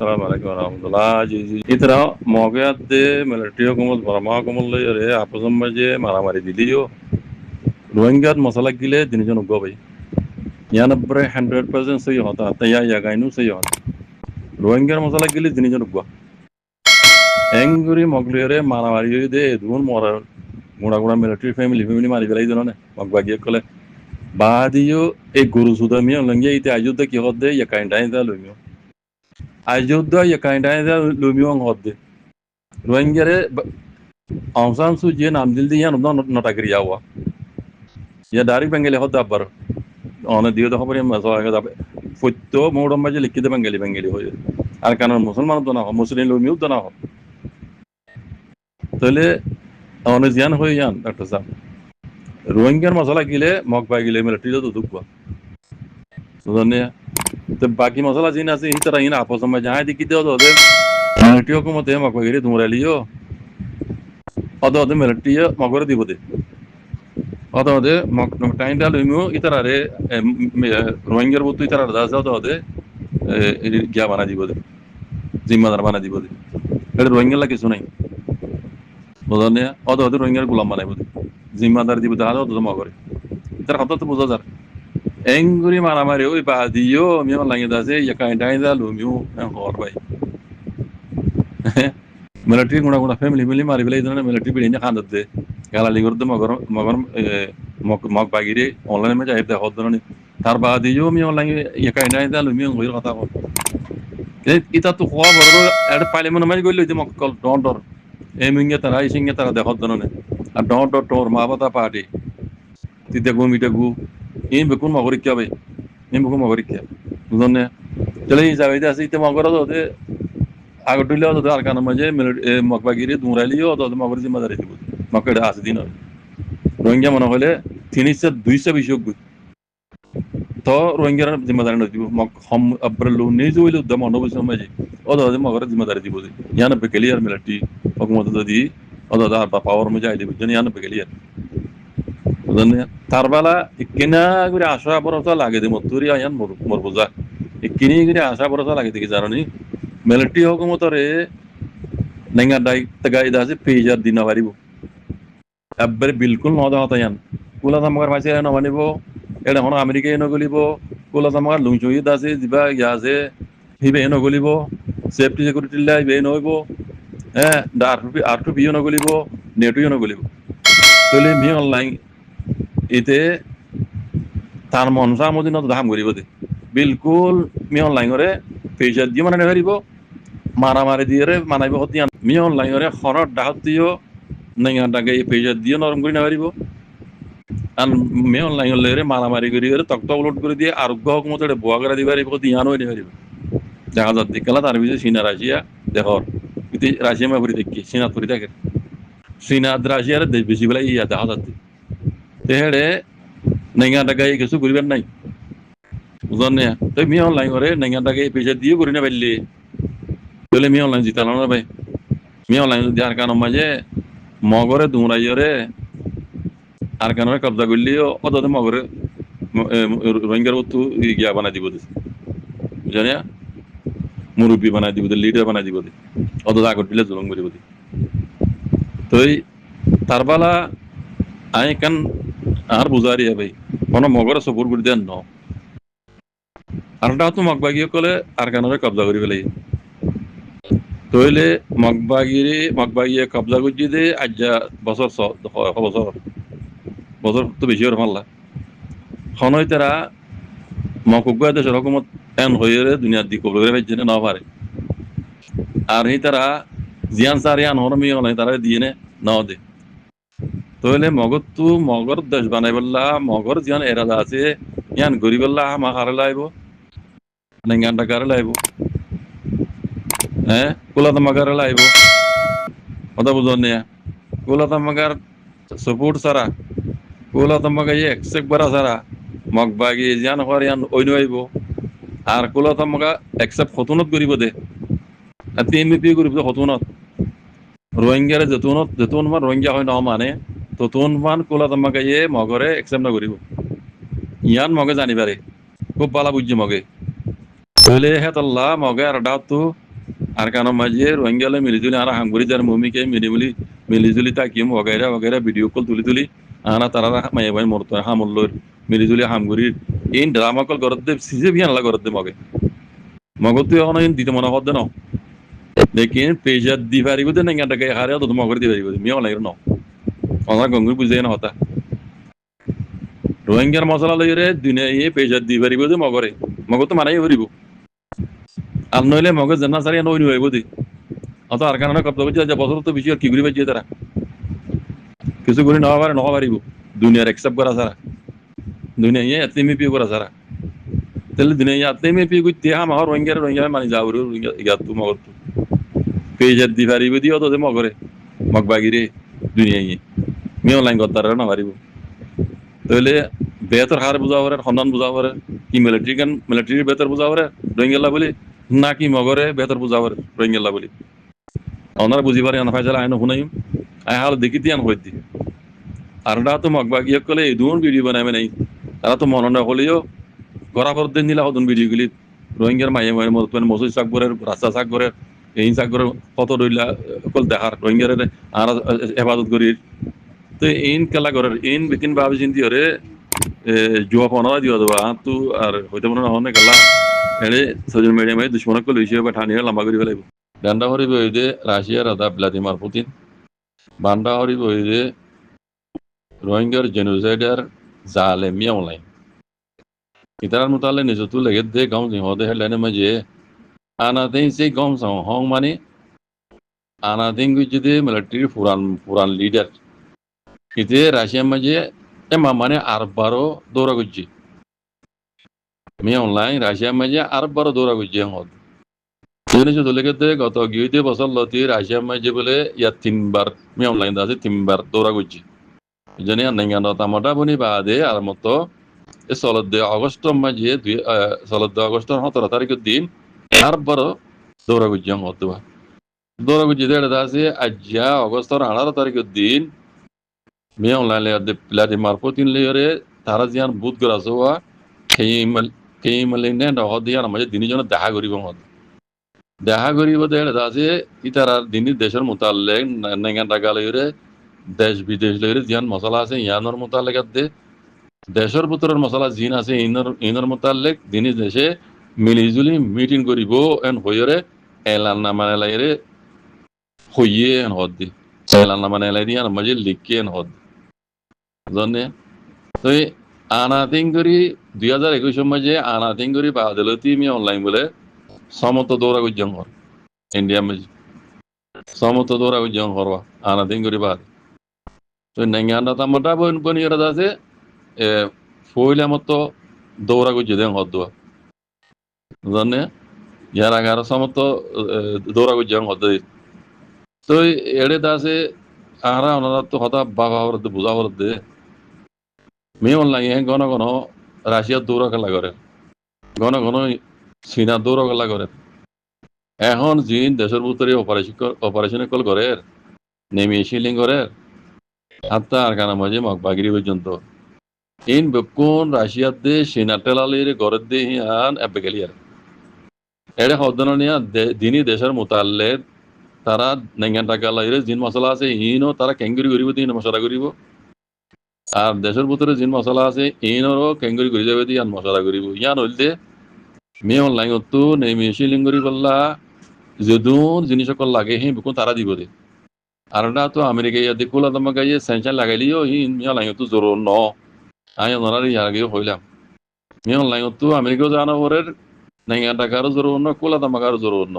السلام عليكم ورحمة الله جي إترا موقعات دي ملتيو كمول برما كمول لي ري أبزم مجي مرا مري ديليو روينجات مسألة gile dinjon go bhai yana bre 100% सही होता तया या गाइनु सही होता रोहिंग्यार मसाला gile dinjon go एंगुरी मगलियरे मारा मारी दे दुन मोरा गुड़ा गुड़ा मिलिट्री फैमिली मारी बेलाई दोने मगबागी कले बादियो एक गुरु सुदमियो लंगे इते अयुद्ध की होदे या काइंडा इंदा लुमियो अयुद्ध या काइंडा इंदा लुमियो होदे रोहिंग्यारे औसान सु जे नाम दिल दिया नोटाग्रिया हुआ या डायरेक्ट बेंगली होता बर অনেক দিয়ে দেখা পারি মাঝে যাবে সত্য মৌরম বাজে লিখিত বেঙ্গলি বেঙ্গলি হয়ে আর কেন মুসলমান তো না হোক মুসলিম লোমিও তো না হোক তাহলে অনেক জিয়ান হয়ে যান ডাক্তার সাহেব রোহিঙ্গার মশলা গিলে মগ পাই গিলে মিলিটারি তো দুঃখ বুঝলেন তো বাকি মশলা জিন আছে এই তারা ইনা আপস সময় যাই দেখি দেও তো মিলিটারি হুকুমতে মগ পাই গিলে দুমরালিও অদ মিলিটারি মগরে দিব দে অদে মগ টাইমটা লইমু ইতারারে রোহিঙ্গার বুতু ইতারা দাস দাও তো গিয়া বানা দিব দে জিম্মাদার বানা দিব দে এটা রোহিঙ্গা কিছু নাই বুঝলেন অদ রোহিঙ্গার গোলাম বানাইব দে জিম্মাদার দিব দাও তো জমা করে তার কথা তো বুঝা যার এঙ্গুরি মারামারি ওই বাদিও মিও লাগে দাসে ইয়াকাই ডাইদা লুমিও হর ভাই মিলিটারি গুণা গুণা ফ্যামিলি মারি বেলাই ধরনের মিলিটারি বিড়িনে খান দে গালালি করতে মগর মগর মগ বাগিরে অনলাইনে মে যাই দেখো ধরনের তার বাদিও মিও লাগে ইয়াকাই ডাইদা লুমিও হইর কথা কর ইতা তো খোয়া বড় এড পাইলে মনে মাই গইল মক কল ডর এমিঙ্গে তারা ইসিঙ্গে তারা দেখো ধরনের আর ডর টোর মা বাতা পার্টি তিতে মিটে গু in bekun magorikya bay in bekun magorikya বুঝনে চলে যাবে আছে ইতে মগর তো আগটুলে তো আর কানা মাঝে মকবাগিরি দুরালিও তো মগর জিম্মাদারি দিব মকড়ে আছে দিন রোহিঙ্গা মনে হলে 300 বিশ তো রোহিঙ্গার জিম্মাদারি দিব মক হম আব্রলু নিজে হইলো দম অনুবস মাঝে ও তো মগর জিম্মাদারি দিব ইয়ানা বেকেলিয়ার মিলিটারি হুকুমত দি ও তো পাওয়ার মজা আই দিব জানি ইয়ানা বেকেলিয়ার তারবেলা ইকিনা করে আশা বরসা লাগে দে মতুরি আয়ান মোর বোঝা ইকিনি করে আশা বরসা লাগে দেখি জানি মিলিটারি হুকুমতরে নেঙ্গা ডাই তগাই দাসে পেজার দিনা পারিব একবারে বিলকুল নদা হতায়ান কুলা তামার মাঝে ন মানিব এটা হন আমেরিকায় ন গলিব কুলা তামার লুংচুই দাসে দিবা ইয়াসে হিবে ন গলিব সেফটি সিকিউরিটি লাই বে নইব হ্যাঁ আর টু বিও ন গলিব নেটুও ন গলিব তলে মি অনলাইন এতে তার মনসা মদিন ধাম করিব দে বিলকুল মি অনলাইনরে পেশা দিয়ে মানে হারিব মারামারি দিয়ে মানাইব হতিয়া মি অনলাইনরে হরর ডাহতিও নেঙ্গা ডাকে পেশা দিয়ে নরম করে নারিব আর মি অনলাইন লেরে মারামারি করি তক্ত উলট করে দিয়ে আরোগ্য হুকুমত বোয়া করে দিবার ইয়ানো হয়ে হারিব দেখা যাচ্ছে কেলা তার ভিতরে চীনা রাশিয়া দেখর রাশিয়া মাপুরি দেখি চীনাত পরি থাকে চীনাত রাশিয়ার দেশ বেশি বেলা ইয়া দেখা যাচ্ছে তেহেড়ে নেঙ্গা ডাকাই কিছু করিবার নাই বুঝলেন তো মি অনলাইন করে নেঙ্গা ডাকাই পয়সা দিয়ে করি না পারলি তাহলে মি অনলাইন জিতালো না ভাই মি অনলাইন দেওয়ার কারণ মাঝে মগরে দুমরাইরে আর কারণে কবজা করলিও অত মগরে রোহিঙ্গার বস্তু গিয়া বানাই দিব বুঝলেন মুরব্বী বানাই দিব লিডার বানাই দিব অত আগর দিলে জুলুম করিব তো তার বেলা আই কান আর বুঝারি ভাই কোনো মগরে সপুর করে দেন ন আরটা তো মগবাগিয়ে কলে আর কানরে কবজা করি ফেলাই তইলে মগবাগিয়ে কবজা করছি দে আজ বছর বছর তো বেশি হর মারলা খনই তারা মকুগুয়া দেশের হুকুমত এন হয়ে দুনিয়ার দিক কবল করে পাইছে না পারে আর এই তারা জিয়ান সার ইয়ান হরমি হলাই তারা দিয়ে না দে তাহলে মগর দেশ বানাই বললা মগর জিয়ান এরাদা আছে ইয়ান গরি বললা আমা কারে লাইব নেঙ্গান টাকারে লাইব হ্যাঁ কুলা তামাকারে লাইব কথা বুঝন নিয়া কুলা তামাকার সাপোর্ট সারা কুলা তামাকা একসেক বারা সারা মগ বাগি জিয়ান হওয়ার ইয়ান অন্য আইব আর কুলা তামাকা একসেপ্ট হতুনত করিব দে আর টিএমপি করিব হতুনত রোহিঙ্গারে যেতুন মান রোহিঙ্গা হয় ন মানে ততুন মান কোলা তামাকে মগরে একসেপ্ট না করিব ইয়ান মগে জানিবারে খুব বালা বুঝছে মগে তাহলে হেতল্লা মগে আর ডাতো আর কারণ মাঝে রোহিঙ্গালে মিলিজুলি আর হাঙ্গুরি যার মমিকে মিলিজুলি তাকিম वगैरह ভিডিও কল তুলি আনা তারা মায়ে ভাই মরতো হামল্লর মিলিজুলি হামগুরির এই ড্রামা কল করতে সিজে বিয়ান লা করতে মগতো এখন দিতে মনে হদ না লেকিন পেজার দি পারিব দে না টাকা হারে তো মগর দি পারিব মিও লাগর না ওনা গঙ্গুর বুঝে না হতা রোহিঙ্গার মশলা লইরে দুনিয়া এ পেজার দি পারিব দে মগতো মানাই পারিব আর নইলে মগজ জানা সারি নই হইব দি অত আর কারণে কত বুঝে যে বছর তো বেশি আর কি করি বাজিয়ে তারা কিছু করে নেওয়া পারে নওয়া পারিব দুনিয়ার একসেপ্ট করা ছাড়া দুনিয়া ইয়ে এতমি পিও করা ছাড়া তাহলে দুনিয়া এতমি পিও করতে আমার রোহিঙ্গা মানি যাও রোহিঙ্গা ইয়াতু মগর তু পেজার দি পারিব দি অত যে মগরে মগবাগিরে দুনিয়া ইয়ে মিও লাইন করতে না পারিব তাহলে বেতর হার বুঝা পারে সন্ধান বুঝা পারে কি মিলিটারির বেতর বুঝা পারে রোহিঙ্গা বলি না কি মগরে বেতর বুঝা পারে রোহিঙ্গা বলি ওনারা বুঝি পারে আনা ফাইজাল আইন শুনাইম আই হাল দেখি দিয়ে হইত দি আর তো মগবাগিয়ে কলে এই দুন ভিডিও বানাবে নাই তারা তো মনে না হলেও গড়া পর দিন নিলা হতুন ভিডিওগুলি রোহিঙ্গার মাইয়ে মায়ের মতো মসুদ সাকবরের রাস্তা সাকবরের এই সাকবরের কত রইলা কল দেখার রোহিঙ্গার আর হেফাজত করি তো ইন কেলা করার ইন বিকিন ভাবে চিন্তি হরে জুয়া পনেরো দিও দেবা তো আর হইতে মনে না হনে গেলা এড়ে সোশ্যাল মিডিয়া মাই দুশ্মনক কল হইছে বা ঠানিয়ে লম্বা করে ফেলাইব ডান্ডা হরিব হইদে রাশিয়ার আদা ভ্লাদিমির পুতিন বান্ডা হরিব হইদে রোহিঙ্গার জেনোসাইডার জালেমি অনলাইন ইতারার মোতালে নিজতু লেগে দে গাঁও জিহদে হেডলাইনে মাঝে আনাতেই সেই গাঁও সাও হং মানে আনাতেই যদি মিলিটারি পুরান লিডার ইতে রাশিয়ার মাঝে এমা মানে আরবারও দৌড়া গুজি মি অনলাইন রাশিয়ার মাঝে আরবারও দৌড়া গুজি হদ জিনিস লেগে দে গত গিয়ে বছর লতি রাশিয়ার মাঝে বলে ইয়া তিনবার মি অনলাইন আছে তিনবার দৌড়া গুজি জানি নাইগানো তামাটা বনি বাদে আর মতো চলদ্দে অগস্ট মাঝে চলদ্দে অগস্টের 17 তারিখের দিন আরবারও দৌড়া গুজি হদ দৌড়া গুজি দেড় আছে আজ্জা অগস্টের 18 তারিখের দিন মি অনলাইন ভ্লাদিমির পুতিন লেরে তারা জিয়ান বুধ গরাস হওয়া খেয়ে মালিনে নহদ দিয়ার মাঝে দিনজন দেখা করিব দেখা করিব দেড় আছে ইতারার দিনই দেশের মোতালেক নেঙ্গা টাকা লইরে দেশ বিদেশ লইরে জিয়ান মশলা আছে ইয়ানোর মোতালেক দে দেশের ভিতরের মশলা জিন আছে ইনর মোতালেক দিনই দেশে মিলিজুলি মিটিং করিব এন হইরে এলান না মানে লাইরে হইয়ে এন হদ দি এলান না মানে লাই দিয়ার মাঝে লিখকে এন হদ জানে তো আনাতিং করি 2021 মাঝে আনাতিং করি বাদলতি মি অনলাইন বলে সমত দৌড়া গুজং হর ইন্ডিয়া মাঝে সমত দৌড়া গুজং হরবা আনাতিং করি বাদ তো নেঙ্গান্ডা তামটা বনিয়র আছে ফইলা মতো দৌড়া গুজে দেন হদুয়া জানে ইয়ার আগার সমত দৌড়া গুজং হদ তো এড়ে দাসে আরা ওনারা তো হতা বাবা হরতে বুঝা হরতে মি অনলাইন ঘন ঘন রাশিয়ার দৌড়া খেলা করে ঘন ঘন চীনা দৌড়া খেলা করে এখন জিন দেশের ভিতরে অপারেশন কল করে নেমে শিলিং করে হাত্তা আর কানা মাঝে মগবাগিরি পর্যন্ত ইন বেকুন রাশিয়াতে চীনা টেলালির ঘরের দিয়ে হিয়ান এবে গেলিয়ার এড়ে হদন নিয়া দিনই দেশের মোতালে তারা নেঙ্গান টাকা লাইরে জিন মশলা আছে ইনও তারা কেঙ্গুরি করিব দিন মশলা করিব আর দেশের ভিতরে জিন মশলা আছে ইনরও কেঙ্গুরি করে যাবে দিয়ে মশলা করিব ইয়ান হইলে মি অনলাইন তো নেমে শিলিং করি বললা যদুন জিনিস সকল লাগে হি বুকুন তারা দিব দে আর না তো আমেরিকা ইয়া দেখুলা তোমার গাইয়ে সেনশন লাগাইলিও হি মি অনলাইন তো জোর ন আই ওনার ইয়ার গিয়ে হইলাম মি অনলাইন তো আমেরিকাও জানা ওরের নেঙ্গা টাকারও জোর ন কোলা তামাকারও জোর ন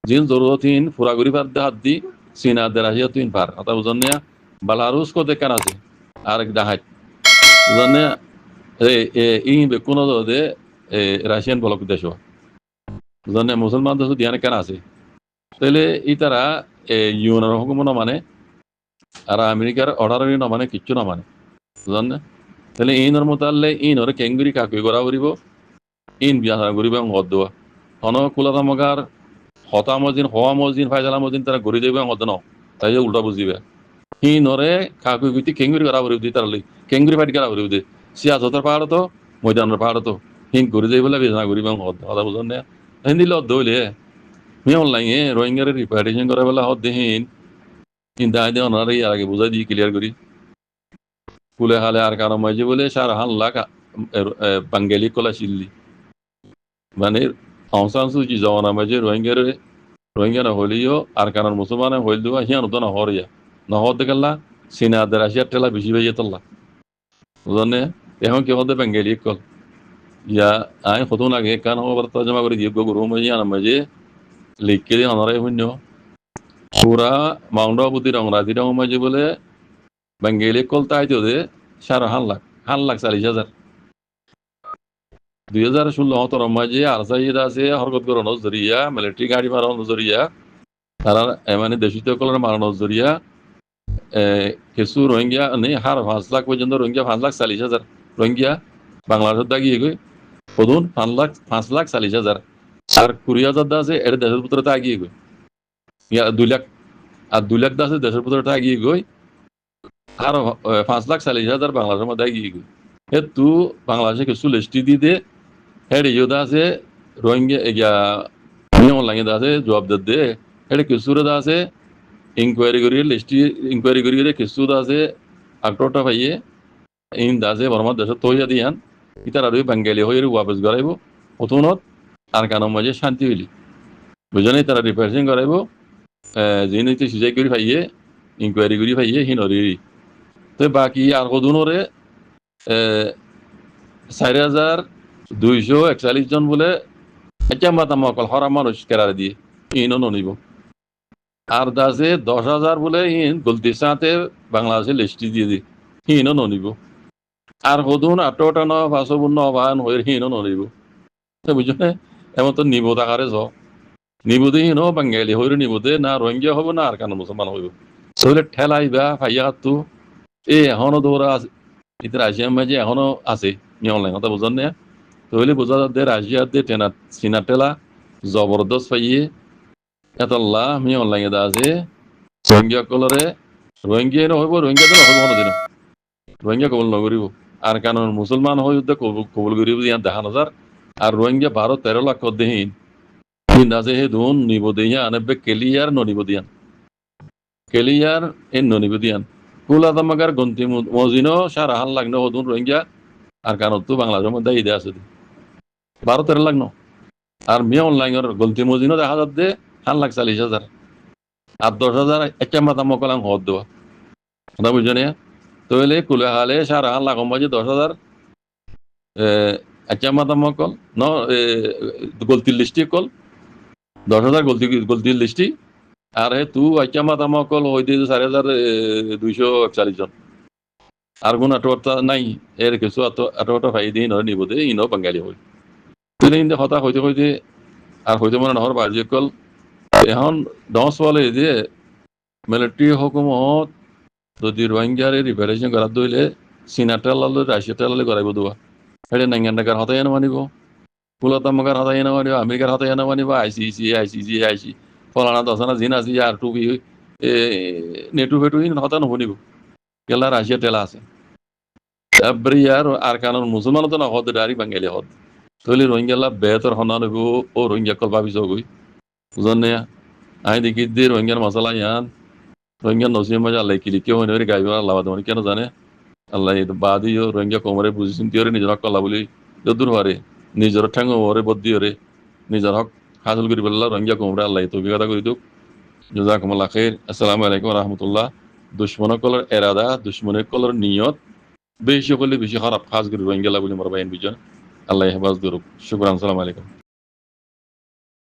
জিন জরুরত হিন ফুরা করি পার দে হাত দি চীনা দে রাশিয়া তুইন পার কথা বুঝন নিয়া বালারুস কো দেখান আছে আর এক দাহাত বুঝন ই বেকুন দে রাশিয়ান ব্লক দেশ বুঝন মুসলমান দেশ দিয়ানে কেন আছে তাহলে ই তারা ইউনের হুকুম না মানে আর আমেরিকার অর্ডার না মানে কিচ্ছু না মানে বুঝন তাহলে ইনর মোতালে ইনর কেঙ্গুরি কাকুই করা করিব ইন বিয়া করিব হদ দেওয়া হন কুলা তামগার হতা মজিন হওয়া মজিন ফাইজালা মজিন তারা ঘুরি যাবে হদ ন তাই যে উল্টা বুঝিবে ইনরে কাকুই গুতি কেঙ্গুরি করা করিব দি তার কেঙ্গুরি ফাইট করা করিব দি সিয়া যতর পাহাড় তো ময়দানের পাহাড় তো হিন ঘুরি যাই বলে বেজনা করিব হদ কথা বুঝন না হিন্দি লত দইলে মি অনলাইনে রোহিঙ্গারে রিপার্টিশন করে বেলা হদ দেহীন চিন্তা আইদে ওনারা ইয়ার আগে বুঝাই দিয়ে ক্লিয়ার করি কুলে হালে আর কারণ মাঝে বলে 4.5 লাখ বাঙ্গালি কলা চিল্লি মানে অংশান সুচি জমানা মাঝে রোহিঙ্গা না হলিও আর কারণ মুসলমানে হইল দেওয়া হিয়ান তো না হরিয়া না হতে গেলা সিনাদের আসিয়ার টেলা বেশি বেজে তোলা বুঝনে এখন কি হতে বাঙ্গালি কল ইয়া আই কত লাগে কান হবার তর্জমা করে দিয়ে গরু মাঝে আনা মাঝে লিখকে দিয়ে অনারাই শূন্য পুরা মাউন্ডাবতী রংরাজি রং মাঝে বলে বাঙ্গালি কল তাই তো দে 5.5 লাখ 2016 মাঝে আর সাইদ আছে হরকত করানো জরিয়া মিলিটারি গাড়ি মারানো জরিয়া তারা মানে দেশিত কলার মারানো জরিয়া কিছু রোহিঙ্গা নেই হার 5 লাখ পর্যন্ত রোহিঙ্গা 5,40,000 রোহিঙ্গা বাংলাদেশের দাগিয়ে গই প্রথম 5,40,000 আর 20,000 আছে এর দেশের ভিতরে আগিয়ে গই 2 লাখ আর 2 লাখ আছে দেশের ভিতরে আগিয়ে গই আর 5,40,000 বাংলাদেশের মধ্যে আগিয়ে গই তু বাংলাদেশে কিছু লিস্টি দিয়ে হেড ইয়োদা আছে রোহিঙ্গা এগিয়া নিয়ম লাগে আছে জবাব দে হেড কিছুরে আছে ইনকোয়ারি করি লিস্টি ইনকোয়ারি করি কিছু আছে আক্রটা পাইয়ে ইন দাসে বর্মা দেশত তৈয়া দিয়ান ইতার আর বাঙ্গালি হয়ে ওয়াপস গড়াইব প্রথমত আর কারণ মাঝে শান্তি হইলি বুঝনে তারা রিপ্রেজেন্ট করাইব যিনি সিজাই করে পাইয়ে ইনকোয়ারি করে পাইয়ে হিনরি তো বাকি আর কদুনরে 4,241 জন বলে মাতামকল হরা মানুষ কেরারে দিয়ে ইনও ননিব আর দাসে 10,000 বলে ইন গলতির সাথে বাংলাদেশে লিস্টি দিয়ে দি হিনও ননিব আর হদুন 58 বাহান হয়ে হিনও ননিব বুঝলে এমন তো নিবোধ আকারে য নিবোধে হিনও বাঙ্গালি হয়ে নিবোধে না রোহিঙ্গা হবো না আর কান মুসলমান হইব তাহলে ঠেলাইবা ফাইয়া তো এখনো দৌড়া আছে ইতার রাশিয়ার মাঝে এখনো আছে অনলাইন কথা বুঝান না তাহলে বোঝা যাচ্ছে রাশিয়ার দিয়ে টেনা চিনা টেলা জবরদস্ত পাইয়ে এতল্লা আমি অনলাইনে দা আছে রোহিঙ্গা কলরে রোহিঙ্গা নহব রোহিঙ্গা তো নহব কোনোদিন রোহিঙ্গা কবল নকরিব আর কারণ মুসলমান হয়ে কবল করিব ইয়ার দেখা নজার আর রোহিঙ্গা 12-13 লাখ দেহীন কিন্তু আছে সেই ধুন নিব দিয়া আনবে কেলিয়ার ননিব দিয়ান কেলিয়ার এ ননিব দিয়ান কুলাদামাগার গন্তি মজিনো 4.5 লাখ হদুন রোহিঙ্গা আর কারণ তো বাংলাদেশের মধ্যে ঈদে আছে 12-13 লাখ আর মিয়া অনলাইনের গলতি মজিনো দেখা যাচ্ছে 5,40,000 আর 10,000 একটা মাথা মকলাম হদ দেওয়া কথা বুঝনে তাহলে কুলে হালে 4.5 লাখ মাঝে 10,000 একটা মাথা মকল ন গলতির লিস্টি কল 10,000 গলতির লিস্টি আর হে তু একটা মাথা মকল হয়ে দিয়ে 4,241 জন আর কোন আটোটা নাই এর কিছু আটোটা ভাই দিয়ে নয় নিব দে ইনো বাঙালি হই তুই কিন্তু হতা হইতে হইতে আর হইতে মনে নহর বাজি কল এখন 10 বলে যে মিলিটারি হুকুমত যদি রোহিঙ্গারে রিপারেশন করা দইলে চীনা টেলালে রাশিয়া টেলালে করাইব দেওয়া সেটা নাঙ্গান্ডাকার হতাই এনে মানিব কুলতামাকার হতাই এনে মানিব আমেরিকার হতাই এনে মানিব আইসি ফলানা দশানা জিন আছে আর টুপি নেটু ফেটু হতা নবনিব কেলা রাশিয়া টেলা আছে তারপরে আর কারণ মুসলমান তো না হদ ডারি বাঙ্গালি হদ তৈলি রোহিঙ্গা বেহতর হনা নব ও রোহিঙ্গা কল ভাবিস গই বুঝন না আই দেখি দে রোহিঙ্গার মশলা ইয়ান রোহিঙ্গা নসিম মজা আল্লাহ কিলি কেউ হইনে গাইব আল্লাহ মানে কেন জানে আল্লাহ বাদিও রোহিঙ্গা কমরে বুঝিছেন তিওরে নিজর হক কলা বলি দূর হরে নিজর ঠ্যাং হরে বদ্দি হরে নিজর হক হাসিল করি বললা রোহিঙ্গা কমরে আল্লাহ তো বিগতা করি দুক জাজাকুমুল্লাহ খাইর আসসালামু আলাইকুম ওয়া রাহমাতুল্লাহ দুশ্মন কলর এরাদা দুশ্মন কলর নিয়ত বেশি করলে বেশি খারাপ খাস করি রোহিঙ্গা বলি মরবাইন বিজন আল্লাহ হেফাজ করুক শুকরান আসসালামু আলাইকুম